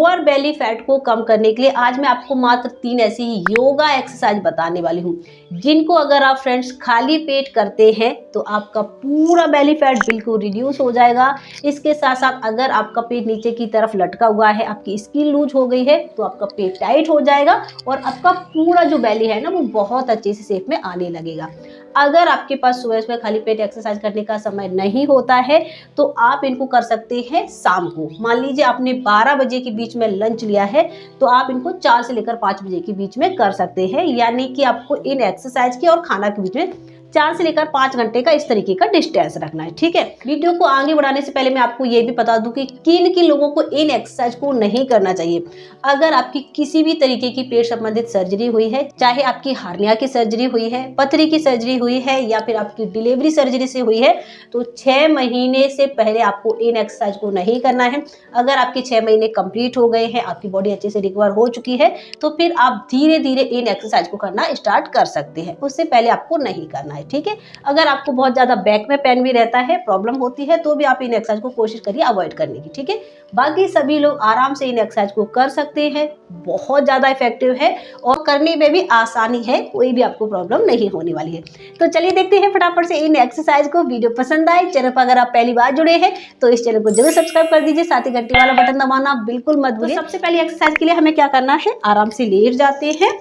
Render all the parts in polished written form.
Lower belly fat को कम करने के लिए आज मैं आपको मात्र 3 ऐसी ही योगा एक्सरसाइज बताने वाली हूँ, जिनको अगर आप फ्रेंड्स खाली पेट करते हैं तो आपका पूरा बेली फैट बिल्कुल रिड्यूस हो जाएगा। इसके साथ साथ अगर आपका पेट नीचे की तरफ लटका हुआ है, आपकी स्किन लूज हो गई है, तो आपका पेट टाइट हो जाएगा और आपका पूरा जो बेली है ना वो बहुत अच्छे से शेप में आने लगेगा। अगर आपके पास सुबह सुबह खाली पेट एक्सरसाइज करने का समय नहीं होता है तो आप इनको कर सकते हैं शाम को। मान लीजिए आपने 12 बजे के बीच में लंच लिया है तो आप इनको 4 से लेकर 5 बजे के बीच में कर सकते हैं, यानी कि आपको इन एक्सरसाइज के और खाना के बीच में 4 से लेकर 5 घंटे का इस तरीके का डिस्टेंस रखना है। ठीक है, वीडियो को आगे बढ़ाने से पहले मैं आपको ये भी बता दूं कि किन लोगों को इन एक्सरसाइज को नहीं करना चाहिए। अगर आपकी किसी भी तरीके की पेट संबंधित सर्जरी हुई है, चाहे आपकी हार्निया की सर्जरी हुई है, पथरी की सर्जरी हुई है या फिर आपकी डिलीवरी सर्जरी से हुई है, तो 6 महीने से पहले आपको इन एक्सरसाइज को नहीं करना है। अगर आपके 6 महीने कंप्लीट हो गए हैं, आपकी बॉडी अच्छे से रिकवर हो चुकी है, तो फिर आप धीरे धीरे इन एक्सरसाइज को करना स्टार्ट कर सकते हैं। उससे पहले आपको नहीं करना है। ठीक है, अगर आपको बहुत ज्यादा बैक में पेन भी रहता है, प्रॉब्लम होती है, तो भी आप इन एक्सरसाइज को कोशिश करिए अवॉइड करने की। ठीक है, बाकी सभी लोग आराम से इन एक्सरसाइज को कर सकते हैं, बहुत ज्यादा इफेक्टिव है और करने में भी आसानी है, कोई भी आपको प्रॉब्लम नहीं होने वाली है। तो चलिए देखते हैं फटाफट से इन एक्सरसाइज को। वीडियो पसंद आए, चैनल पर अगर आप पहली बार जुड़े हैं तो इस चैनल को जरूर सब्सक्राइब कर दीजिए, साथ ही घंटी वाला बटन दबाना बिल्कुल मत भूलिए। सबसे पहले एक्सरसाइज के लिए हमें क्या करना है, आराम से लेट जाते हैं,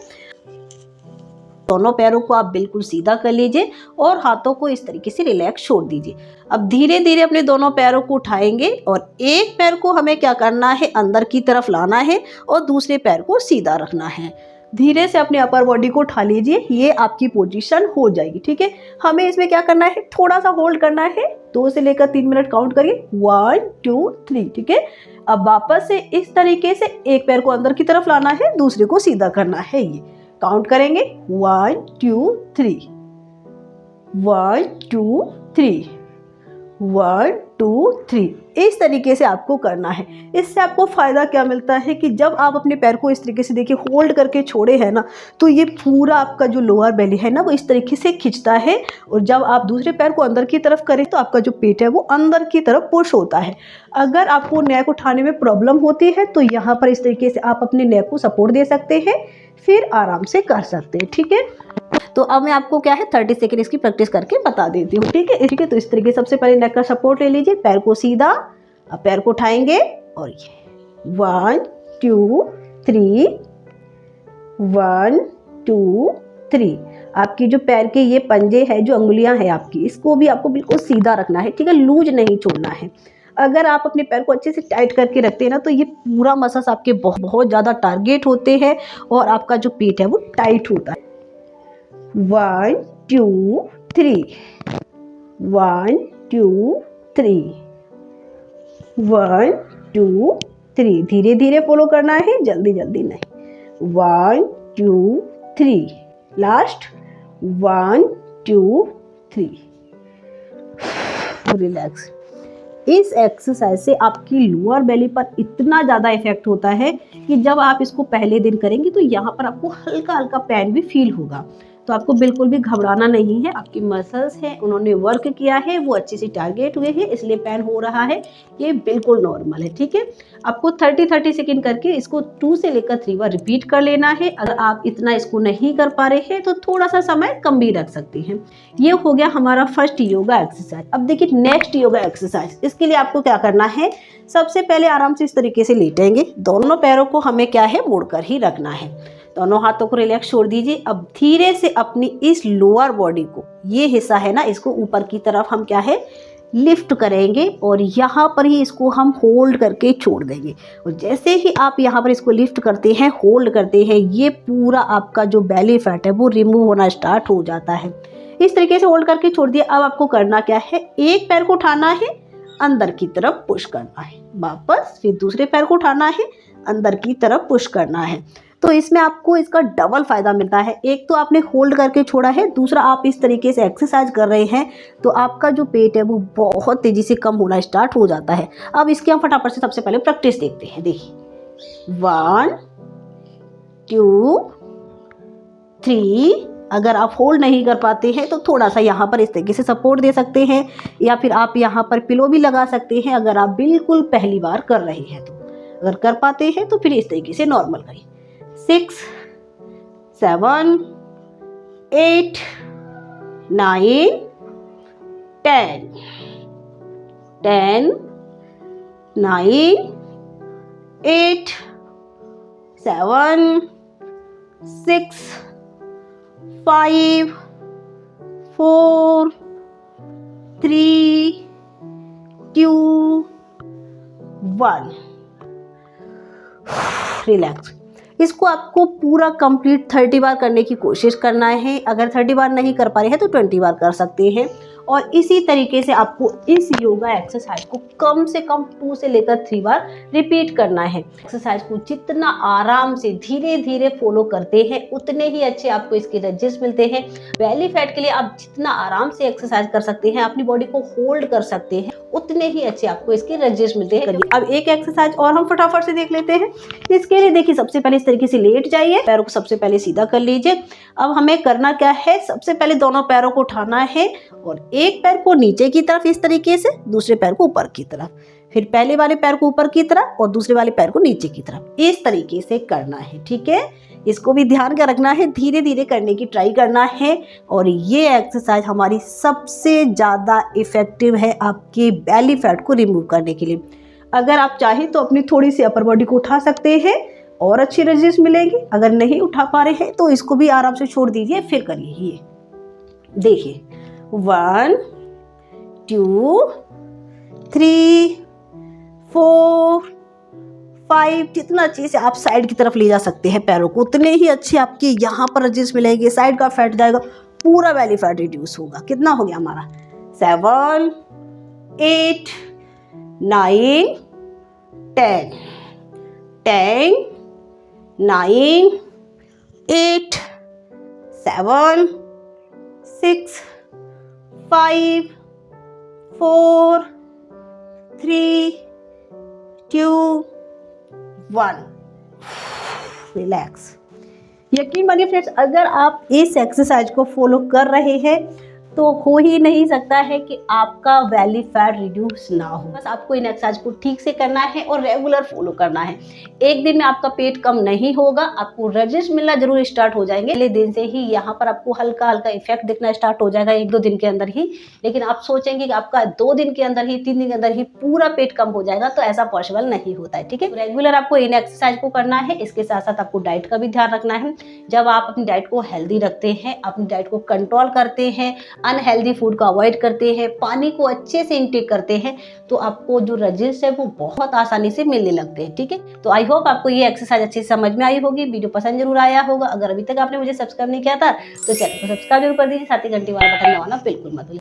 दोनों पैरों को आप बिल्कुल सीधा कर लीजिए और हाथों को इस तरीके से रिलैक्स छोड़ दीजिए। अब धीरे धीरे अपने दोनों पैरों को उठाएंगे और एक पैर को हमें क्या करना है, अंदर की तरफ लाना है और दूसरे पैर को सीधा रखना है। धीरे से अपने अपर बॉडी को उठा लीजिए, ये आपकी पोजीशन हो जाएगी। ठीक है, हमें इसमें क्या करना है, थोड़ा सा होल्ड करना है, 2 से लेकर 3 मिनट काउंट करिए, 1 2 3। ठीक है, अब वापस से इस तरीके से एक पैर को अंदर की तरफ लाना है, दूसरे को सीधा करना है। ये काउंट करेंगे 1 2 3, 1 2 3, 1 2 3। इस तरीके से आपको करना है। इससे आपको फायदा क्या मिलता है कि जब आप अपने पैर को इस तरीके से देखिए होल्ड करके छोड़े है ना, तो ये पूरा आपका जो लोअर बेली है ना वो इस तरीके से खिंचता है और जब आप दूसरे पैर को अंदर की तरफ करें तो आपका जो पेट है वो अंदर की तरफ पुश होता है। अगर आपको नेक उठाने में प्रॉब्लम होती है तो यहाँ पर इस तरीके से आप अपने नेक को सपोर्ट दे सकते हैं, फिर आराम से कर सकते हैं। ठीक है, तो अब मैं आपको क्या है 30 सेकेंड इसकी प्रैक्टिस करके बता देती हूँ। ठीक है, तो इस तरीके सबसे पहले नेक का सपोर्ट ले लीजिए, पैर को सीधा, अब पैर को उठाएंगे और ये 1 2 3, 1 2 3। आपकी जो पैर के ये पंजे है, जो अंगुलियां हैं आपकी, इसको भी आपको बिल्कुल सीधा रखना है। ठीक है, लूज नहीं छोड़ना है। अगर आप अपने पैर को अच्छे से टाइट करके रखते हैं ना तो ये पूरा मसल्स आपके बहुत ज़्यादा टारगेट होते हैं और आपका जो पेट है वो टाइट होता है। 1 2 3, 1 2 3, 1 2 3। धीरे धीरे फॉलो करना है, जल्दी जल्दी नहीं। 1 2 3, लास्ट 1 2 3। रिलैक्स। इस एक्सरसाइज से आपकी लोअर बेली पर इतना ज़्यादा इफेक्ट होता है कि जब आप इसको पहले दिन करेंगे तो यहाँ पर आपको हल्का हल्का पेन भी फील होगा। तो आपको बिल्कुल भी घबराना नहीं है, आपकी मसल्स हैं उन्होंने वर्क किया है, वो अच्छे से टारगेट हुए हैं, इसलिए पेन हो रहा है, ये बिल्कुल नॉर्मल है। ठीक है, आपको 30 सेकेंड करके इसको 2 से लेकर 3 बार रिपीट कर लेना है। अगर आप इतना इसको नहीं कर पा रहे हैं तो थोड़ा सा समय कम भी रख सकते हैं। ये हो गया हमारा फर्स्ट योगा एक्सरसाइज। अब देखिए नेक्स्ट योगा एक्सरसाइज। इसके लिए आपको क्या करना है, सबसे पहले आराम से इस तरीके से लेटेंगे, दोनों पैरों को हमें क्या है मोड़कर ही रखना है, दोनों हाथों को रिलैक्स छोड़ दीजिए। अब धीरे से अपनी इस लोअर बॉडी को, ये हिस्सा है ना, इसको ऊपर की तरफ हम क्या है लिफ्ट करेंगे और यहाँ पर ही इसको हम होल्ड करके छोड़ देंगे। और जैसे ही आप यहाँ पर इसको लिफ्ट करते हैं, होल्ड करते हैं, ये पूरा आपका जो बेली फैट है वो रिमूव होना स्टार्ट हो जाता है। इस तरीके से होल्ड करके छोड़ दिया। अब आपको करना क्या है, एक पैर को उठाना है, अंदर की तरफ पुश करना है, वापस फिर दूसरे पैर को उठाना है, अंदर की तरफ पुश करना है। तो इसमें आपको इसका डबल फायदा मिलता है। एक तो आपने होल्ड करके छोड़ा है, दूसरा आप इस तरीके से एक्सरसाइज कर रहे हैं तो आपका जो पेट है वो बहुत तेजी से कम होना स्टार्ट हो जाता है। अब इसकी हम फटाफट से सबसे पहले प्रैक्टिस देखते हैं। देखिए 1 2 3। अगर आप होल्ड नहीं कर पाते हैं तो थोड़ा सा यहाँ पर इस तरीके से सपोर्ट दे सकते हैं, या फिर आप यहाँ पर पिलो भी लगा सकते हैं अगर आप बिल्कुल पहली बार कर रहे हैं तो। अगर कर पाते हैं तो फिर इस तरीके से नॉर्मल करिए। 6 7 8 9 10 10 9 8 7 6 5 4 3 2 1। रिलैक्स। इसको आपको पूरा कंप्लीट 30 बार करने की कोशिश करना है। अगर 30 बार नहीं कर पा रहे हैं तो 20 बार कर सकते हैं। और इसी तरीके से आपको इस योगा एक्सरसाइज को कम से कम 2 से लेकर 3 बार रिपीट करना है। एक्सरसाइज को जितना आराम से धीरे धीरे फॉलो करते हैं उतने ही अच्छे आपको इसके रिजल्ट्स मिलते हैं। बेली फैट के लिए आप जितना आराम से एक्सरसाइज कर सकते हैं, अपनी बॉडी को होल्ड कर सकते हैं, उतने ही अच्छे आपको इसके रिजल्ट्स मिलते हैं। अब एक एक्सरसाइज और हम फटाफट से देख लेते हैं। इसके लिए देखिए, सबसे पहले इस तरीके से लेट जाइए, पैरों को सबसे पहले सीधा कर लीजिए। अब हमें करना क्या है, सबसे पहले दोनों पैरों को उठाना है और एक पैर को नीचे की तरफ इस तरीके से, दूसरे पैर को ऊपर की तरफ, फिर पहले वाले पैर को ऊपर की तरफ और दूसरे वाले पैर को नीचे की तरफ, इस तरीके से करना है। ठीक है, इसको भी ध्यान का रखना है, धीरे धीरे करने की ट्राई करना है। और ये एक्सरसाइज हमारी सबसे ज़्यादा इफेक्टिव है आपके बेली फैट को रिमूव करने के लिए। अगर आप चाहें तो अपनी थोड़ी सी अपर बॉडी को उठा सकते हैं और अच्छी रिजल्ट्स मिलेंगे। अगर नहीं उठा पा रहे हैं तो इसको भी आराम से छोड़ दीजिए, फिर करिए। ये देखिए, 1 2 3 4 5। जितना अच्छे से आप साइड की तरफ ले जा सकते हैं पैरों को, उतने ही अच्छे आपके यहाँ पर रिजल्ट्स मिलेंगे। साइड का फैट जाएगा, पूरा बेली फैट रिड्यूस होगा। कितना हो गया हमारा, 7 8 9 10 10 9 8 7 6 5 4 3 2 1। रिलैक्स। यकीन मानिए फ्रेंड्स, अगर आप इस एक्सरसाइज को फॉलो कर रहे हैं तो हो ही नहीं सकता है कि आपका बेली फैट रिड्यूस ना हो। बस आपको इन एक्सरसाइज को ठीक से करना है और रेगुलर फॉलो करना है। एक दिन में आपका पेट कम नहीं होगा, आपको रिजल्ट्स मिलना जरूर स्टार्ट हो जाएंगे। पहले दिन से ही यहाँ पर आपको हल्का हल्का इफेक्ट दिखना स्टार्ट हो जाएगा, 1-2 दिन के अंदर ही। लेकिन आप सोचेंगे कि आपका 2 दिन के अंदर ही, 3 दिन के अंदर ही पूरा पेट कम हो जाएगा, तो ऐसा पॉसिबल नहीं होता है। ठीक है, रेगुलर आपको इन एक्सरसाइज को करना है। इसके साथ साथ आपको डाइट का भी ध्यान रखना है। जब आप अपनी डाइट को हेल्दी रखते हैं, अपनी डाइट को कंट्रोल करते हैं, अनहेल्दी फूड को अवॉइड करते हैं, पानी को अच्छे से इंटेक करते हैं, तो आपको जो रिजल्ट्स है वो बहुत आसानी से मिलने लगते हैं। ठीक है, तो आई होप आपको ये एक्सरसाइज अच्छे से समझ में आई होगी। वीडियो पसंद जरूर आया होगा। अगर अभी तक आपने मुझे सब्सक्राइब नहीं किया था तो चैनल को सब्सक्राइब जरूर कर दीजिए, साथ ही घंटी वाला बटन दबाना बिल्कुल मत भूलिए।